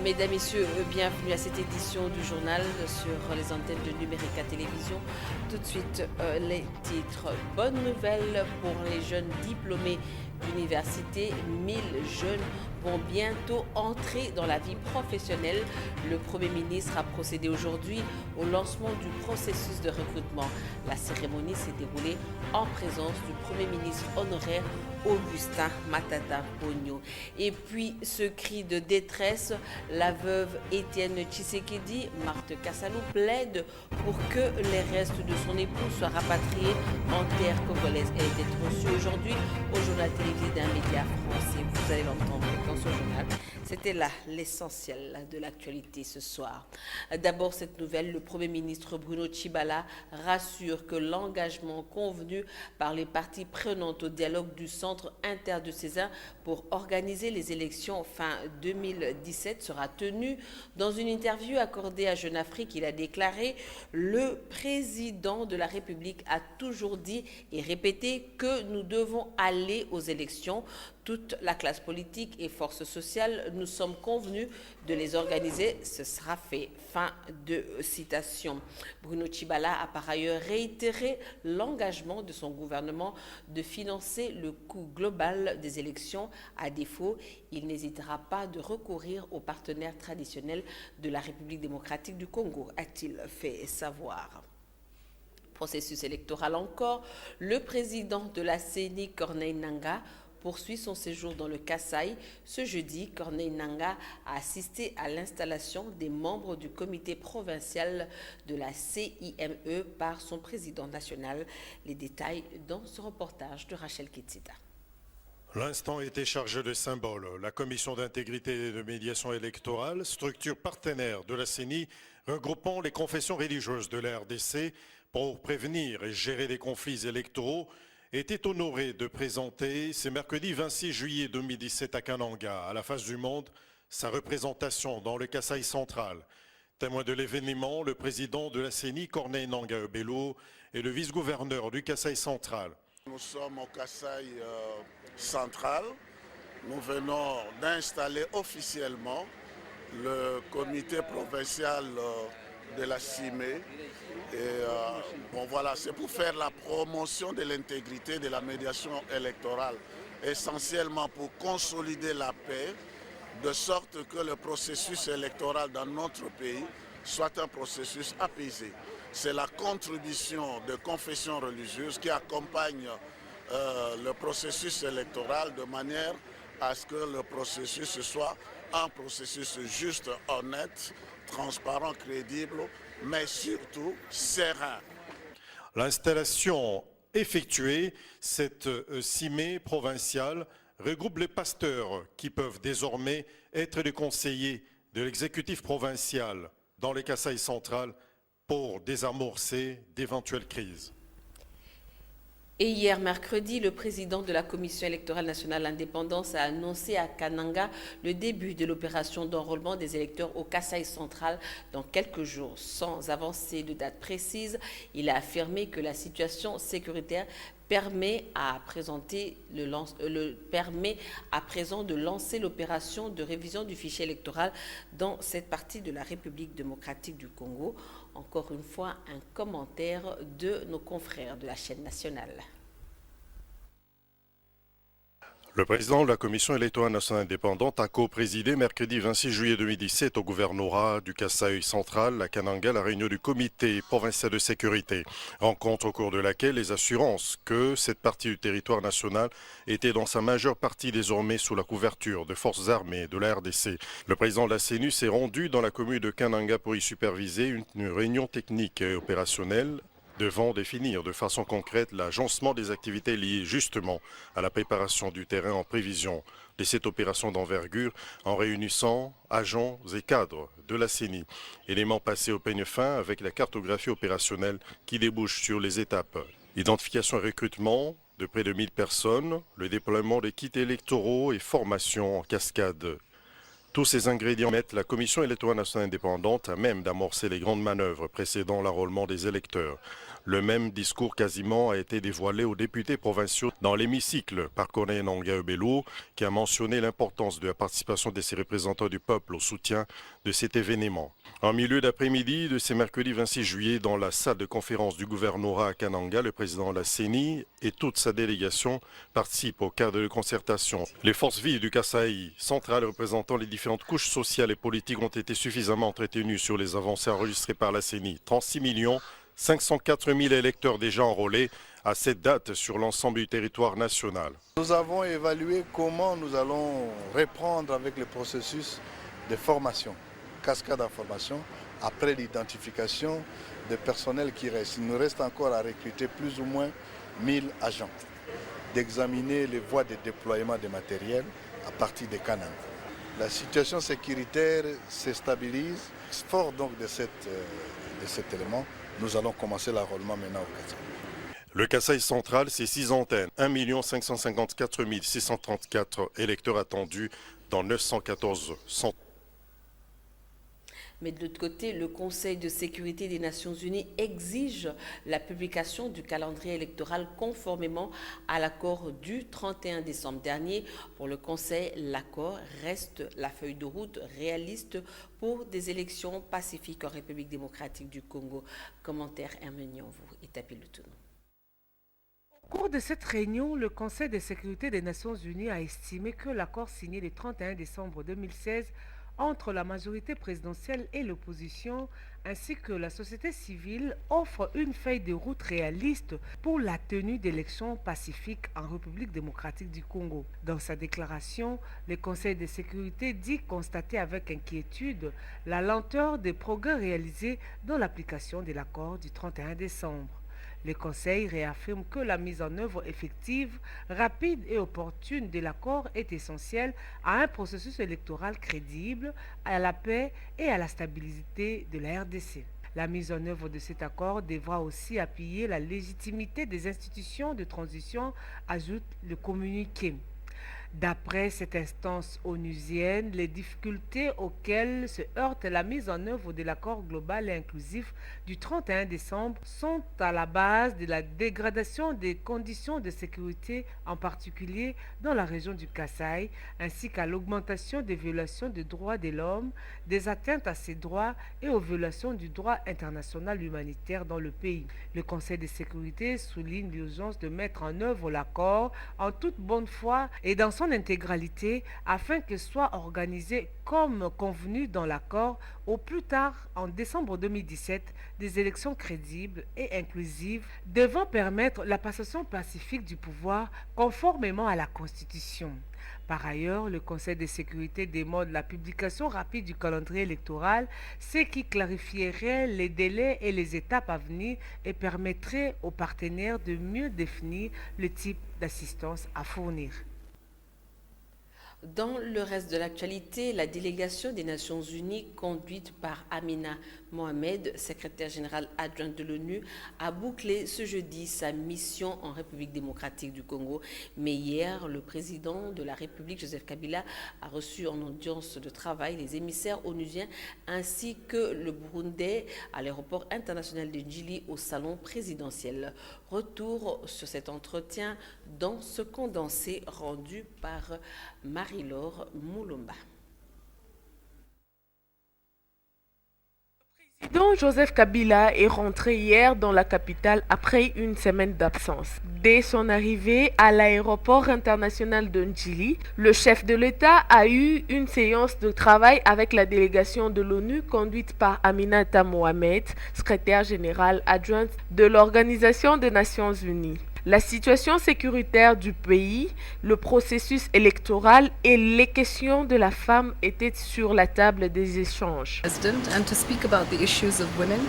Mesdames, Messieurs, bienvenue à cette édition du journal sur les antennes de Numérica Télévision. Tout de suite, les titres. Bonne nouvelle pour les jeunes diplômés d'université. 1000 jeunes vont bientôt entrer dans la vie professionnelle. Le Premier ministre a procédé aujourd'hui au lancement du processus de recrutement. La cérémonie s'est déroulée en présence du Premier ministre honoraire Augustin Matata Ponyo. Et puis ce cri de détresse, la veuve Étienne Tshisekedi, Marthe Kassalou, plaide pour que les restes de son époux soient rapatriés en terre congolaise. Elle était reçue aujourd'hui au journal télévisé d'un média français. Vous allez l'entendre dans ce journal. C'était là l'essentiel de l'actualité ce soir. D'abord cette nouvelle, le Premier ministre Bruno Tshibala rassure que l'engagement convenu par les parties prenantes au dialogue du Centre interdiocésain pour organiser les élections fin 2017 sera tenu. Dans une interview accordée à Jeune Afrique, il a déclaré « Le président de la République a toujours dit et répété que nous devons aller aux élections. Toute la classe politique et forces sociales, nous sommes convenus de les organiser. Ce sera fait. » Fin de citation. Bruno Tshibala a par ailleurs réitéré l'engagement de son gouvernement de financer le coût global des élections. À défaut, il n'hésitera pas de recourir aux partenaires traditionnels de la République démocratique du Congo, a-t-il fait savoir. Processus électoral encore, le président de la CENI, Corneille Nangaa, poursuit son séjour dans le Kasaï. Ce jeudi, Corneille Nangaa a assisté à l'installation des membres du comité provincial de la CIME par son président national. Les détails dans ce reportage de Rachel Kitsita. L'instant était chargé de symboles. La Commission d'intégrité et de médiation électorale, structure partenaire de la CENI, regroupant les confessions religieuses de la RDC pour prévenir et gérer les conflits électoraux, était honoré de présenter ce mercredi 26 juillet 2017 à Kananga, à la face du monde, sa représentation dans le Kasaï central. Témoin de l'événement, le président de la CENI, Corneille Nangaa Bello, et le vice-gouverneur du Kasaï central. Nous sommes au Kasaï central. Nous venons d'installer officiellement le comité provincial de la CIME. Et bon voilà, c'est pour faire la promotion de l'intégrité de la médiation électorale, essentiellement pour consolider la paix, de sorte que le processus électoral dans notre pays soit un processus apaisé. C'est la contribution de confessions religieuses qui accompagne le processus électoral de manière à ce que le processus soit un processus juste, honnête, transparent, crédible, mais surtout serein. L'installation effectuée, cette CIME provinciale regroupe les pasteurs qui peuvent désormais être les conseillers de l'exécutif provincial dans les Kasaï central pour désamorcer d'éventuelles crises. Et hier mercredi, le président de la Commission électorale nationale indépendance a annoncé à Kananga le début de l'opération d'enrôlement des électeurs au Kasaï central dans quelques jours. Sans avancer de date précise, il a affirmé que la situation sécuritaire permet à présent de lancer l'opération de révision du fichier électoral dans cette partie de la République démocratique du Congo. Encore une fois, un commentaire de nos confrères de la chaîne nationale. Le président de la Commission électorale nationale indépendante a co-présidé mercredi 26 juillet 2017 au gouvernorat du Kasaï central à Kananga la réunion du comité provincial de sécurité. Rencontre au cours de laquelle les assurances que cette partie du territoire national était dans sa majeure partie désormais sous la couverture de forces armées de la RDC. Le président de la CENU s'est rendu dans la commune de Kananga pour y superviser une réunion technique et opérationnelle devant définir de façon concrète l'agencement des activités liées justement à la préparation du terrain en prévision de cette opération d'envergure en réunissant agents et cadres de la CENI. Élément passé au peigne fin avec la cartographie opérationnelle qui débouche sur les étapes. Identification et recrutement de près de 1000 personnes, le déploiement des kits électoraux et formation en cascade Tous ces ingrédients mettent la Commission électorale nationale indépendante à même d'amorcer les grandes manœuvres précédant l'enrôlement des électeurs. Le même discours quasiment a été dévoilé aux députés provinciaux dans l'hémicycle par Corneille Nangaa Bello, qui a mentionné l'importance de la participation de ces représentants du peuple au soutien de cet événement. En milieu d'après-midi de ce mercredi 26 juillet, dans la salle de conférence du gouvernorat à Kananga, le président de la CENI et toute sa délégation participent au cadre de concertation. Les forces vives du Kasaï central représentant les différentes couches sociales et politiques ont été suffisamment entretenues sur les avancées enregistrées par la CENI. 36 504 000 électeurs déjà enrôlés à cette date sur l'ensemble du territoire national. Nous avons évalué comment nous allons reprendre avec le processus de formation, cascade d'information, après l'identification des personnels qui restent. Il nous reste encore à recruter plus ou moins 1000 agents, d'examiner les voies de déploiement des matériels à partir des Kananga. La situation sécuritaire se stabilise. Fort donc de cet élément, nous allons commencer l'enrôlement maintenant au Kasaï. Le Kasaï central, c'est 6 antennes, 1 554 634 électeurs attendus dans 914 centres. Mais de l'autre côté, le Conseil de sécurité des Nations Unies exige la publication du calendrier électoral conformément à l'accord du 31 décembre dernier. Pour le Conseil, l'accord reste la feuille de route réaliste pour des élections pacifiques en République démocratique du Congo. Commentaire Herménion, vous étapez le tout. Au cours de cette réunion, le Conseil de sécurité des Nations Unies a estimé que l'accord signé le 31 décembre 2016 entre la majorité présidentielle et l'opposition, ainsi que la société civile, offre une feuille de route réaliste pour la tenue d'élections pacifiques en République démocratique du Congo. Dans sa déclaration, le Conseil de sécurité dit constater avec inquiétude la lenteur des progrès réalisés dans l'application de l'accord du 31 décembre. Le Conseil réaffirme que la mise en œuvre effective, rapide et opportune de l'accord est essentielle à un processus électoral crédible, à la paix et à la stabilité de la RDC. La mise en œuvre de cet accord devra aussi appuyer la légitimité des institutions de transition, ajoute le communiqué. D'après cette instance onusienne, les difficultés auxquelles se heurte la mise en œuvre de l'accord global et inclusif du 31 décembre sont à la base de la dégradation des conditions de sécurité, en particulier dans la région du Kasaï, ainsi qu'à l'augmentation des violations des droits de l'homme, des atteintes à ces droits et aux violations du droit international humanitaire dans le pays. Le Conseil de sécurité souligne l'urgence de mettre en œuvre l'accord en toute bonne foi et dans son intégralité afin que soit organisé comme convenu dans l'accord au plus tard en décembre 2017 des élections crédibles et inclusives devant permettre la passation pacifique du pouvoir conformément à la Constitution. Par ailleurs, le Conseil de sécurité demande la publication rapide du calendrier électoral, ce qui clarifierait les délais et les étapes à venir et permettrait aux partenaires de mieux définir le type d'assistance à fournir. Dans le reste de l'actualité, la délégation des Nations Unies, conduite par Amina Mohamed, secrétaire générale adjointe de l'ONU, a bouclé ce jeudi sa mission en République démocratique du Congo. Mais hier, le président de la République, Joseph Kabila, a reçu en audience de travail les émissaires onusiens ainsi que le Burundais à l'aéroport international de Djili au salon présidentiel. Retour sur cet entretien dans ce condensé rendu par Marie-Laure Moulomba. Le président Joseph Kabila est rentré hier dans la capitale après une semaine d'absence. Dès son arrivée à l'aéroport international de Djili, le chef de l'État a eu une séance de travail avec la délégation de l'ONU conduite par Aminata Mohamed, secrétaire générale adjointe de l'Organisation des Nations Unies. La situation sécuritaire du pays, le processus électoral et les questions de la femme étaient sur la table des échanges. And to speak about the issues of women.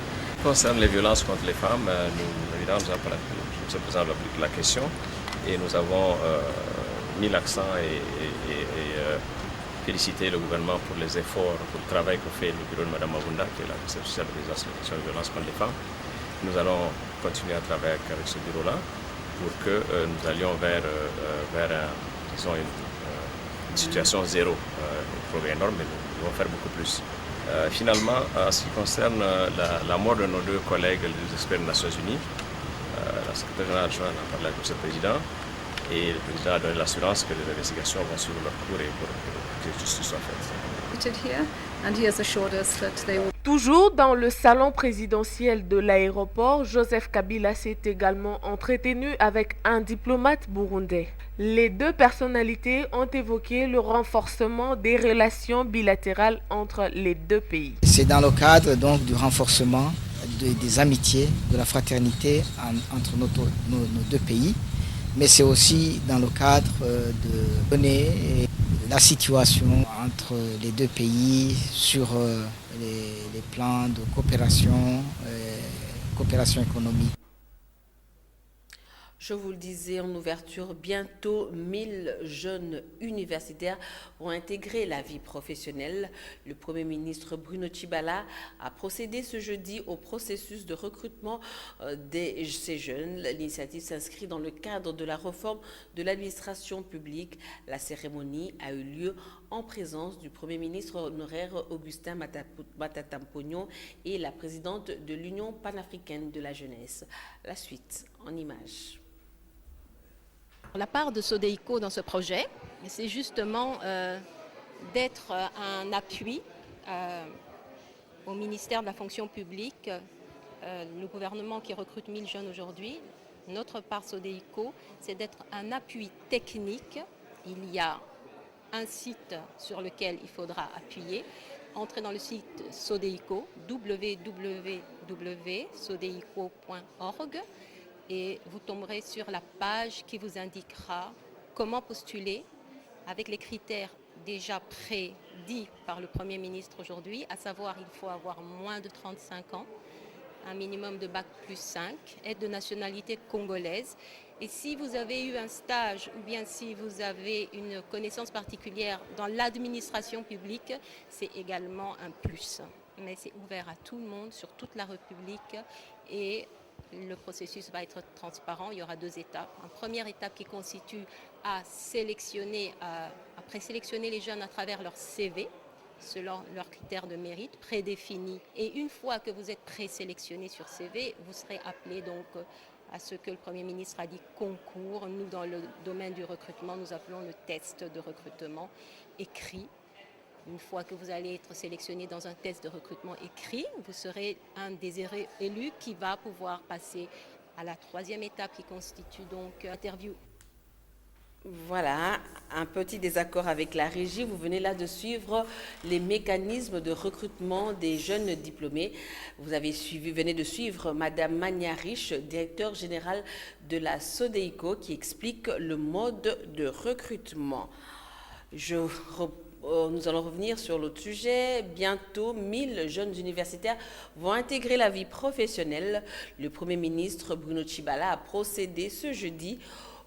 Concernant les violences contre les femmes, nous avons posé la question et nous avons mis l'accent et félicité le gouvernement pour les efforts, pour le travail qu'a fait le bureau de Mme Mabunda, qui est la conseillère spéciale des questions de violence contre les femmes. Nous allons continuer à travailler avec ce bureau-là pour que nous allions vers situation zéro, un progrès énorme, mais nous devons faire beaucoup plus. Finalement, en ce qui concerne la mort de nos deux collègues, les deux experts des Nations Unies, la secrétaire générale adjointe a parlé avec le président et le président a donné l'assurance que les investigations vont suivre leur cours et que justice soit faite. Toujours dans le salon présidentiel de l'aéroport, Joseph Kabila s'est également entretenu avec un diplomate burundais. Les deux personnalités ont évoqué le renforcement des relations bilatérales entre les deux pays. C'est dans le cadre donc du renforcement des amitiés, de la fraternité entre nos deux pays, mais c'est aussi dans le cadre de donner la situation entre les deux pays sur les plans de coopération économique. Je vous le disais en ouverture, bientôt 1000 jeunes universitaires vont intégrer la vie professionnelle. Le Premier ministre Bruno Tshibala a procédé ce jeudi au processus de recrutement de ces jeunes. L'initiative s'inscrit dans le cadre de la réforme de l'administration publique. La cérémonie a eu lieu en présence du Premier ministre honoraire Augustin Matata Ponyo et la présidente de l'Union panafricaine de la jeunesse. La suite en images. La part de Sodeïco dans ce projet, c'est justement d'être un appui au ministère de la fonction publique, le gouvernement qui recrute 1000 jeunes aujourd'hui. Notre part Sodeïco, c'est d'être un appui technique. Il y a un site sur lequel il faudra appuyer. Entrez dans le site Sodeïco, www.sodeico.org. Et vous tomberez sur la page qui vous indiquera comment postuler avec les critères déjà prédits par le Premier ministre aujourd'hui, à savoir il faut avoir moins de 35 ans, un minimum de bac plus 5, être de nationalité congolaise. Et si vous avez eu un stage ou bien si vous avez une connaissance particulière dans l'administration publique, c'est également un plus. Mais c'est ouvert à tout le monde sur toute la République et le processus va être transparent. Il y aura 2 étapes. Une première étape qui consiste à présélectionner les jeunes à travers leur CV, selon leurs critères de mérite prédéfinis. Et une fois que vous êtes présélectionné sur CV, vous serez appelé donc à ce que le Premier ministre a dit concours. Nous, dans le domaine du recrutement, nous appelons le test de recrutement écrit. Une fois que vous allez être sélectionné dans un test de recrutement écrit, vous serez un des élus qui va pouvoir passer à la 3e étape qui constitue donc l'interview. Voilà, un petit désaccord avec la régie. Vous venez là de suivre les mécanismes de recrutement des jeunes diplômés. Vous venez de suivre Madame Mania Riche, directeur général de la Sodeïco, qui explique le mode de recrutement. Nous allons revenir sur l'autre sujet. Bientôt, 1000 jeunes universitaires vont intégrer la vie professionnelle. Le Premier ministre Bruno Tshibala a procédé ce jeudi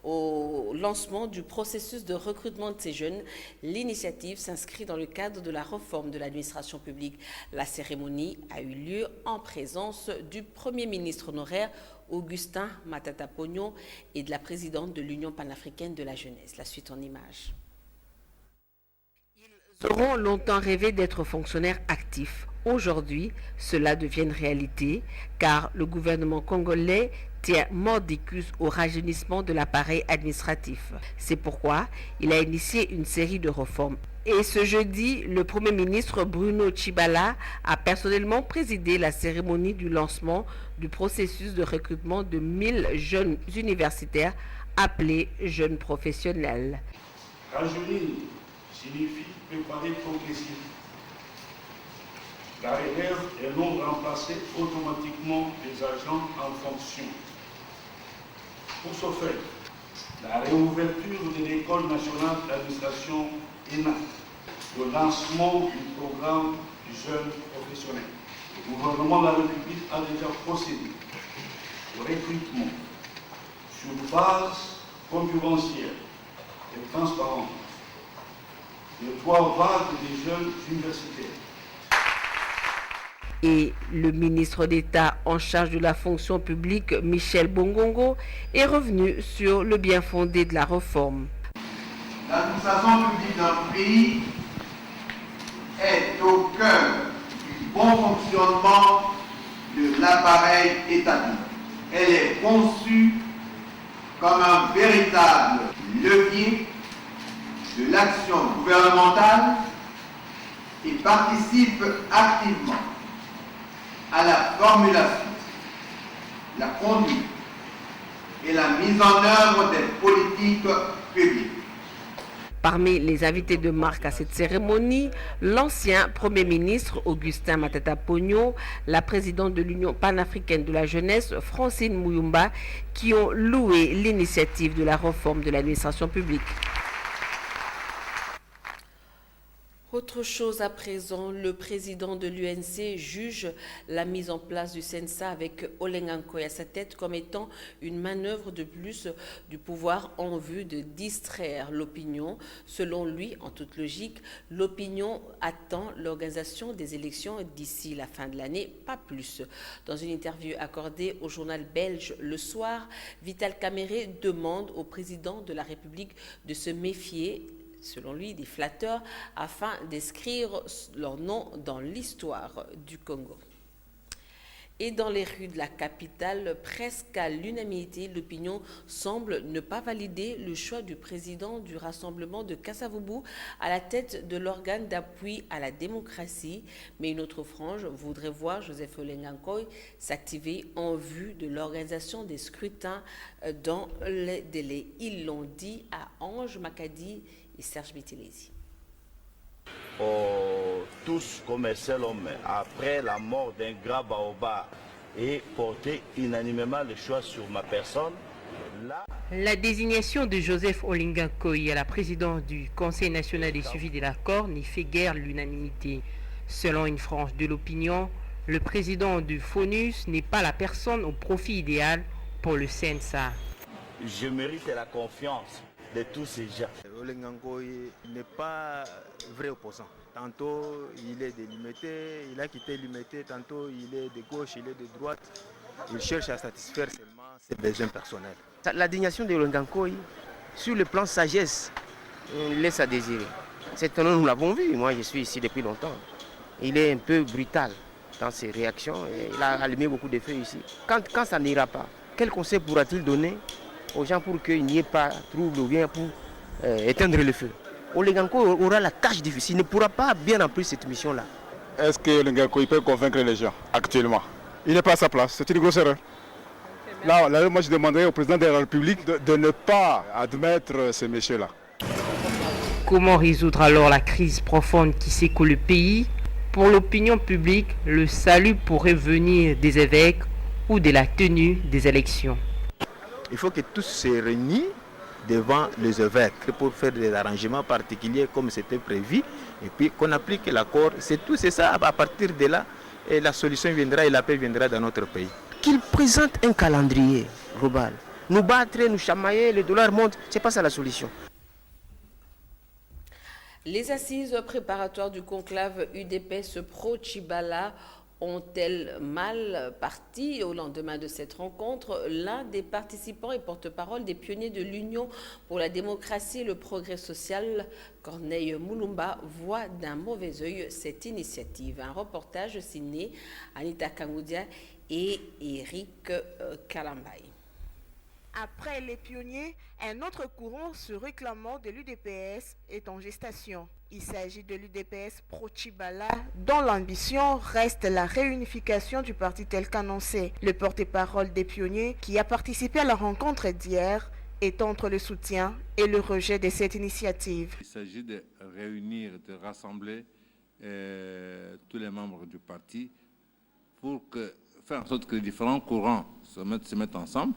au lancement du processus de recrutement de ces jeunes. L'initiative s'inscrit dans le cadre de la réforme de l'administration publique. La cérémonie a eu lieu en présence du Premier ministre honoraire Augustin Matata Ponyo et de la présidente de l'Union panafricaine de la jeunesse. La suite en images. Ils auront longtemps rêvé d'être fonctionnaires actifs. Aujourd'hui, cela devient une réalité car le gouvernement congolais tient mordicus au rajeunissement de l'appareil administratif. C'est pourquoi il a initié une série de réformes. Et ce jeudi, le Premier ministre Bruno Tshibala a personnellement présidé la cérémonie du lancement du processus de recrutement de 1000 jeunes universitaires appelés jeunes professionnels. Rajeunir signifie préparer progressivement. La relève est non remplacer automatiquement les agents en fonction. Pour ce faire, la réouverture de l'École nationale d'administration ENA, le lancement du programme Jeunes professionnels. Le gouvernement de la République a déjà procédé au recrutement sur base concurrentielle et transparente de 3 vagues de jeunes universitaires. Et le ministre d'État en charge de la fonction publique, Michel Bongongo, est revenu sur le bien fondé de la réforme. La L'administration publique d'un pays est au cœur du bon fonctionnement de l'appareil étatique. Elle est conçue comme un véritable levier de l'action gouvernementale et participe activement à la formulation, la conduite et la mise en œuvre des politiques publiques. Parmi les invités de marque à cette cérémonie, l'ancien Premier ministre Augustin Matata Ponyo, la présidente de l'Union panafricaine de la jeunesse Francine Muyumba, qui ont loué l'initiative de la réforme de l'administration publique. Autre chose à présent, le président de l'UNC juge la mise en place du CENSA avec Olenga Nkoy à sa tête comme étant une manœuvre de plus du pouvoir en vue de distraire l'opinion. Selon lui, en toute logique, l'opinion attend l'organisation des élections d'ici la fin de l'année, pas plus. Dans une interview accordée au journal belge Le Soir, Vital Kamerhe demande au président de la République de se méfier, selon lui, des flatteurs, afin d'inscrire leur nom dans l'histoire du Congo. Et dans les rues de la capitale, presque à l'unanimité, l'opinion semble ne pas valider le choix du président du rassemblement de Kasavubu à la tête de l'organe d'appui à la démocratie. Mais une autre frange voudrait voir Joseph Olenga Nkoy s'activer en vue de l'organisation des scrutins dans les délais. Ils l'ont dit à Ange Makadi et Serge Bitilesi. Tous comme un seul homme, après la mort d'un grand baobab, et porter unanimement le choix sur ma personne. La désignation de Joseph Olenga Nkoy à la présidence du Conseil national des suivis de l'accord n'y fait guère l'unanimité. Selon une frange de l'opinion, le président du FONUS n'est pas la personne au profil idéal pour le CENSA. Je mérite la confiance de tous ces gens. Olenga Nkoy n'est pas vrai opposant. Tantôt il est délimité, il a quitté limité, tantôt il est de gauche, il est de droite. Il cherche à satisfaire seulement ses besoins personnels. La désignation de Olenga Nkoy, sur le plan sagesse, laisse à désirer. Cet homme, nous l'avons vu, moi je suis ici depuis longtemps. Il est un peu brutal dans ses réactions, et il a allumé beaucoup de feux ici. Quand ça n'ira pas, quel conseil pourra-t-il donner aux gens pour qu'il n'y ait pas trouble ou bien pour éteindre le feu? Olenga Nkoy aura la tâche difficile, il ne pourra pas bien remplir cette mission-là. Est-ce que Olenga Nkoy peut convaincre les gens actuellement? Il n'est pas à sa place, c'est une grosse erreur. Là, moi je demanderais au président de la République de ne pas admettre ces messieurs-là. Comment résoudre alors la crise profonde qui secoue le pays? Pour l'opinion publique, le salut pourrait venir des évêques ou de la tenue des élections. Il faut que tous se réunissent devant les évêques pour faire des arrangements particuliers comme c'était prévu et puis qu'on applique l'accord. C'est tout, c'est ça. À partir de là, et la solution viendra et la paix viendra dans notre pays. Qu'il présente un calendrier global. Nous battre, nous chamailler, le dollar monte, c'est pas ça la solution. Les assises préparatoires du conclave UDPS pro-Tchibala ont-elles mal parti au lendemain de cette rencontre? L'un des participants et porte-parole des pionniers de l'Union pour la démocratie et le progrès social, Corneille Moulumba, voit d'un mauvais œil cette initiative. Un reportage signé Anita Kangoudia et Eric Kalambay. Après les pionniers, un autre courant se réclamant de l'UDPS est en gestation. Il s'agit de l'UDPS pro-Tchibala, dont l'ambition reste la réunification du parti tel qu'annoncé. Le porte-parole des pionniers, qui a participé à la rencontre d'hier, est entre le soutien et le rejet de cette initiative. Il s'agit de réunir, de rassembler tous les membres du parti pour faire en sorte que les différents courants se mettent ensemble.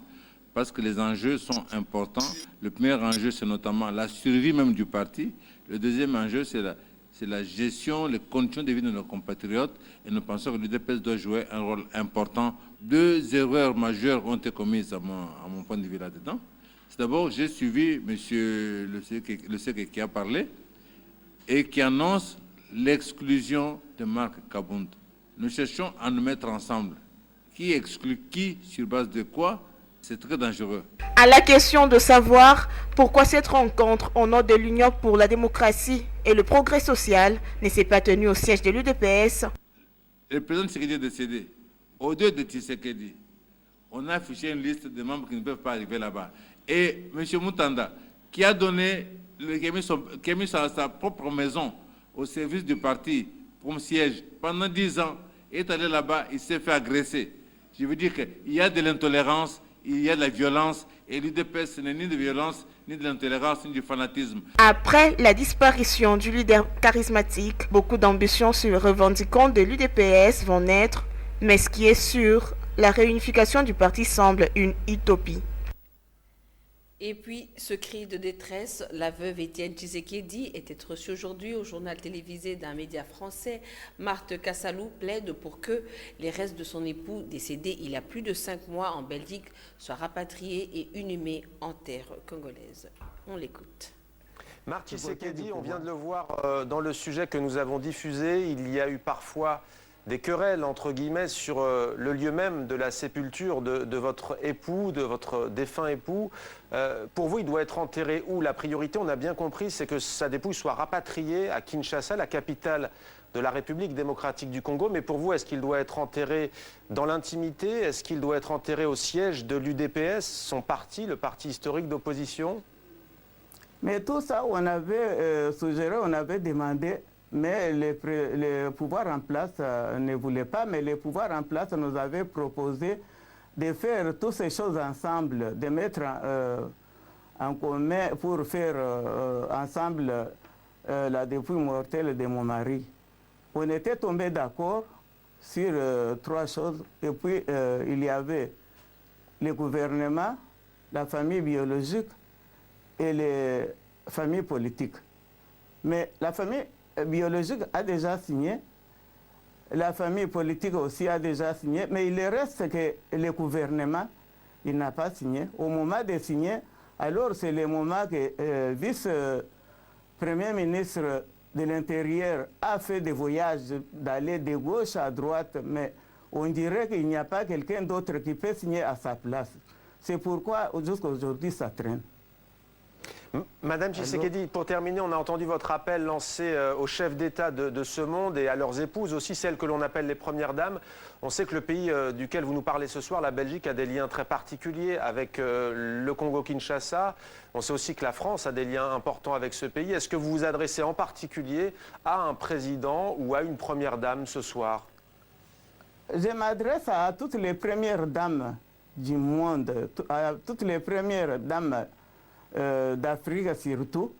Parce que les enjeux sont importants. Le premier enjeu, c'est notamment la survie même du parti. Le deuxième enjeu, c'est la gestion, les conditions de vie de nos compatriotes. Et nous pensons que l'UDPS doit jouer un rôle important. 2 erreurs majeures ont été commises à mon point de vue là-dedans. C'est d'abord, j'ai suivi M. le Sec qui a parlé et qui annonce l'exclusion de Marc Kabound. Nous cherchons à nous mettre ensemble. Qui exclut qui, sur base de quoi? C'est très dangereux. À la question de savoir pourquoi cette rencontre au nom de l'Union pour la démocratie et le progrès social ne s'est pas tenue au siège de l'UDPS, le président Tshisekedi est décédé. Au-delà de Tshisekedi, on a affiché une liste de membres qui ne peuvent pas arriver là-bas. Et M. Moutanda, qui a mis sa propre maison au service du parti comme siège pendant 10 ans, est allé là-bas, il s'est fait agresser. Je veux dire qu'il y a de l'intolérance, il y a de la violence, et l'UDPS, ce n'est ni de violence, ni de l'intolérance, ni du fanatisme. Après la disparition du leader charismatique, beaucoup d'ambitions sur les revendiquants de l'UDPS vont naître, mais ce qui est sûr, la réunification du parti semble une utopie. Et puis, ce cri de détresse, la veuve Étienne Tshisekedi était reçue aujourd'hui au journal télévisé d'un média français. Marthe Kassalou plaide pour que les restes de son époux, décédé il y a plus de 5 mois en Belgique, soient rapatriés et inhumés en terre congolaise. On l'écoute. Marthe Tshisekedi, on vient de le voir dans le sujet que nous avons diffusé, il y a eu parfois des querelles, entre guillemets, sur le lieu même de la sépulture de votre époux, de votre défunt époux. Pour vous, il doit être enterré où? La priorité, on a bien compris, c'est que sa dépouille soit rapatriée à Kinshasa, la capitale de la République démocratique du Congo. Mais pour vous, est-ce qu'il doit être enterré dans l'intimité? Est-ce qu'il doit être enterré au siège de l'UDPS, son parti, le parti historique d'opposition? Mais tout ça, on avait suggéré, on avait demandé, mais les pouvoirs en place ne voulaient pas, mais les pouvoirs en place nous avaient proposé de faire toutes ces choses ensemble, de mettre en commun pour faire ensemble la dépouille mortelle de mon mari. On était tombé d'accord sur 3 choses, et puis il y avait le gouvernement, la famille biologique et les familles politiques. Mais la famille biologique a déjà signé, la famille politique aussi a déjà signé, mais il reste que le gouvernement, il n'a pas signé. Au moment de signer, alors c'est le moment que vice-premier ministre de l'Intérieur a fait des voyages d'aller de gauche à droite, mais on dirait qu'il n'y a pas quelqu'un d'autre qui peut signer à sa place. C'est pourquoi jusqu'à aujourd'hui ça traîne. Madame Tshisekedi, pour terminer, on a entendu votre appel lancé aux chefs d'État de ce monde et à leurs épouses, aussi celles que l'on appelle les premières dames. On sait que le pays duquel vous nous parlez ce soir, la Belgique, a des liens très particuliers avec le Congo-Kinshasa. On sait aussi que la France a des liens importants avec ce pays. Est-ce que vous vous adressez en particulier à un président ou à une première dame ce soir? Je m'adresse à toutes les premières dames du monde, à toutes les premières dames d'Afrique surtout,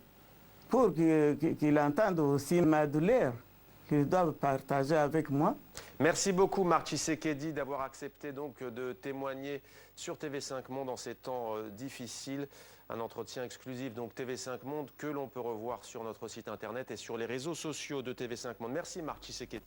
pour qu'ils entendent aussi ma douleur, qu'ils doivent partager avec moi. Merci beaucoup Marthe Tshisekedi d'avoir accepté donc de témoigner sur TV5 Monde en ces temps difficiles. Un entretien exclusif donc TV5 Monde que l'on peut revoir sur notre site internet et sur les réseaux sociaux de TV5 Monde. Merci Marthe Tshisekedi.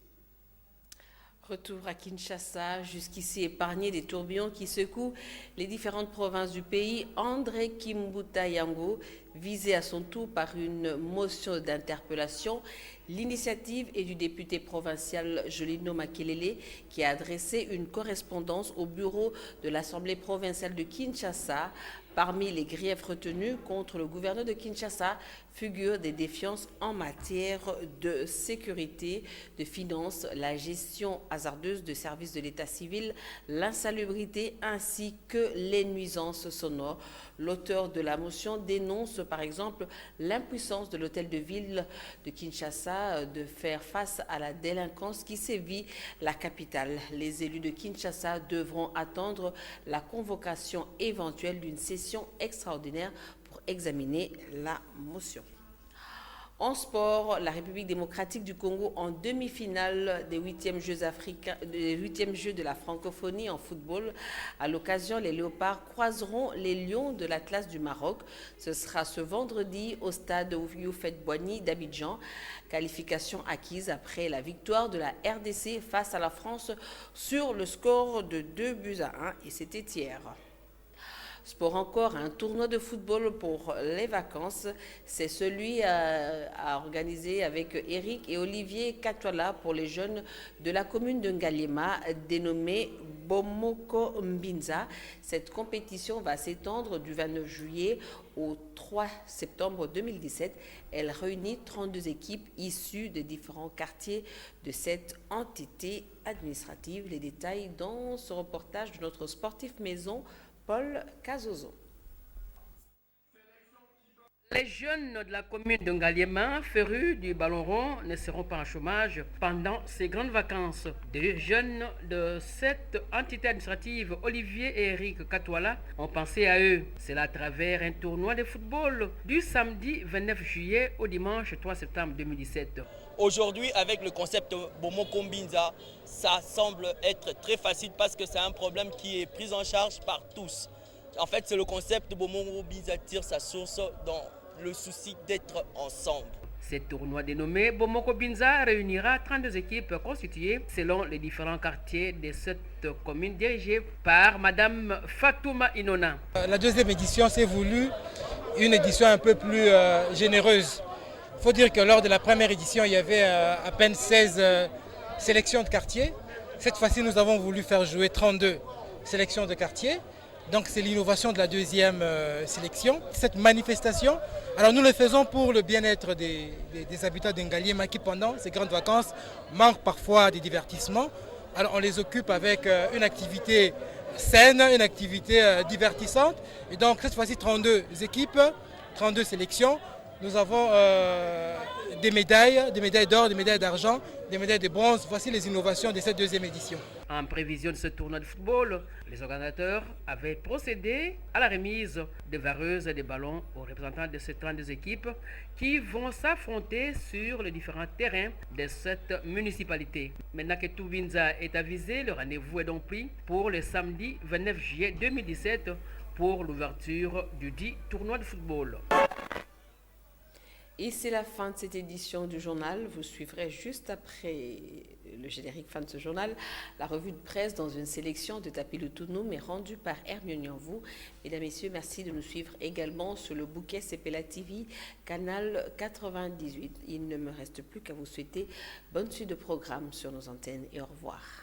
Retour à Kinshasa, jusqu'ici épargné des tourbillons qui secouent les différentes provinces du pays. André Kimbuta Yango, visé à son tour par une motion d'interpellation. L'initiative est du député provincial Jolino Makelele qui a adressé une correspondance au bureau de l'Assemblée provinciale de Kinshasa. Parmi les griefs retenus contre le gouverneur de Kinshasa figurent des défiances en matière de sécurité, de finances, la gestion hasardeuse de services de l'état civil, l'insalubrité ainsi que les nuisances sonores. L'auteur de la motion dénonce par exemple l'impuissance de l'hôtel de ville de Kinshasa de faire face à la délinquance qui sévit la capitale. Les élus de Kinshasa devront attendre la convocation éventuelle d'une session extraordinaire pour examiner la motion. En sport, la République démocratique du Congo en demi-finale des 8e Jeux de la francophonie en football. À l'occasion, les Léopards croiseront les Lions de l'Atlas du Maroc. Ce sera ce vendredi au stade Houphouët-Boigny d'Abidjan. Qualification acquise après la victoire de la RDC face à la France sur le score de 2-1 et c'était hier. Sport encore, un tournoi de football pour les vacances. C'est celui à organiser avec Eric et Olivier Katwala pour les jeunes de la commune de Ngaliema, dénommé Bomoko Mbinza. Cette compétition va s'étendre du 29 juillet au 3 septembre 2017. Elle réunit 32 équipes issues des différents quartiers de cette entité administrative. Les détails dans ce reportage de notre sportif maison, Paul Cazozo. Les jeunes de la commune de Ngaliema, férus du ballon rond, ne seront pas en chômage pendant ces grandes vacances. Deux jeunes de cette entité administrative, Olivier et Eric Katwala, ont pensé à eux. C'est à travers un tournoi de football du samedi 29 juillet au dimanche 3 septembre 2017. Aujourd'hui, avec le concept Bomoko Mbinza, ça semble être très facile parce que c'est un problème qui est pris en charge par tous. En fait, c'est le concept Bomoko Mbinza tire sa source dans le souci d'être ensemble. Ce tournoi dénommé Bomoko Mbinza réunira 32 équipes constituées selon les différents quartiers de cette commune dirigée par Madame Fatouma Inona. La deuxième édition s'est voulu une édition un peu plus généreuse. Il faut dire que lors de la première édition, il y avait à peine 16 sélections de quartiers. Cette fois-ci, nous avons voulu faire jouer 32 sélections de quartiers. Donc c'est l'innovation de la deuxième sélection. Cette manifestation, alors nous le faisons pour le bien-être des habitants d'Ngaliema qui pendant ces grandes vacances manquent parfois des divertissements. Alors on les occupe avec une activité saine, une activité divertissante. Et donc cette fois-ci 32 équipes, 32 sélections. Nous avons des médailles d'or, des médailles d'argent, des médailles de bronze. Voici les innovations de cette deuxième édition. En prévision de ce tournoi de football, les organisateurs avaient procédé à la remise de vareuses et de ballons aux représentants de ces 32 équipes qui vont s'affronter sur les différents terrains de cette municipalité. Maintenant que tout Mbinza est avisé, le rendez-vous est donc pris pour le samedi 29 juillet 2017 pour l'ouverture du dit tournoi de football. Et c'est la fin de cette édition du journal. Vous suivrez juste après le générique fin de ce journal la revue de presse dans une sélection de Tapi Lutuno, mais rendue par Hermione Yanvou. Mesdames, Messieurs, merci de nous suivre également sur le bouquet CPLA TV, canal 98. Il ne me reste plus qu'à vous souhaiter bonne suite de programme sur nos antennes et au revoir.